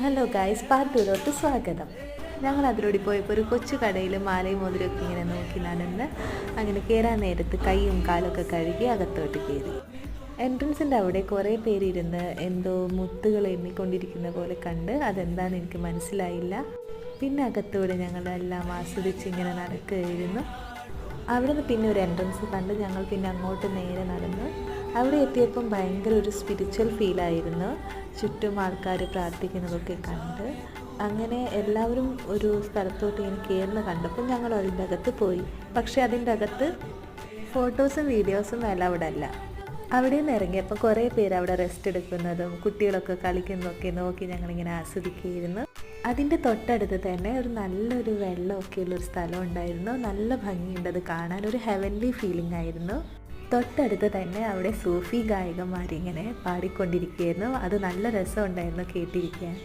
Hello guys, part ടൂലോട്ട് സ്വാഗതം. ഞങ്ങൾ അതിലൂടെ പോയപ്പോൾ ഒരു കൊച്ചു കടയിൽ മാലയും മോതിരമൊക്കെ ഇങ്ങനെ നോക്കി നടന്ന് അങ്ങനെ കയറാൻ നേരത്ത് കൈയും കാലൊക്കെ കഴുകി അകത്തോട്ട് കയറി. എൻട്രൻസിൻ്റെ അവിടെ കുറേ പേരിരുന്ന് എന്തോ മുത്തുകൾ എണ്ണിക്കൊണ്ടിരിക്കുന്ന പോലെ കണ്ട്. അതെന്താണെന്ന് എനിക്ക് മനസ്സിലായില്ല. പിന്നെ അകത്തൂടെ ഞങ്ങളെല്ലാം ആസ്വദിച്ച് ഇങ്ങനെ നടക്കുകയായിരുന്നു. അവിടെ നിന്ന് പിന്നെ ഒരു എൻട്രൻസ് കണ്ട് ഞങ്ങൾ പിന്നെ അങ്ങോട്ട് നേരെ നടന്നു. അവിടെ എത്തിയപ്പം ഭയങ്കര ഒരു സ്പിരിച്വൽ ഫീലായിരുന്നു. ചുറ്റും ആൾക്കാർ പ്രാർത്ഥിക്കുന്നതൊക്കെ കണ്ട് അങ്ങനെ എല്ലാവരും ഒരു സ്ഥലത്തോട്ട് ഇങ്ങനെ കയറുന്ന കണ്ടപ്പോൾ ഞങ്ങൾ അതിൻ്റെ അകത്ത് പോയി. പക്ഷേ അതിൻ്റെ അകത്ത് ഫോട്ടോസും വീഡിയോസും അലൗഡ് അല്ല. അവിടെ നിന്ന് ഇറങ്ങിയപ്പോൾ കുറേ പേര് അവിടെ റെസ്റ്റ് എടുക്കുന്നതും കുട്ടികളൊക്കെ കളിക്കുന്നതൊക്കെ നോക്കി ഞങ്ങളിങ്ങനെ ആസ്വദിക്കുകയായിരുന്നു. അതിൻ്റെ തൊട്ടടുത്ത് തന്നെ ഒരു നല്ലൊരു വെള്ളമൊക്കെ ഉള്ളൊരു സ്ഥലം ഉണ്ടായിരുന്നു. നല്ല ഭംഗിയുണ്ട് അത് കാണാൻ, ഒരു ഹെവൻലി ഫീലിംഗ് ആയിരുന്നു. തൊട്ടടുത്ത് തന്നെ അവിടെ സൂഫി ഗായകന്മാരിങ്ങനെ പാടിക്കൊണ്ടിരിക്കുകയായിരുന്നു. അത് നല്ല രസമുണ്ടായിരുന്നു കേട്ടിരിക്കാൻ.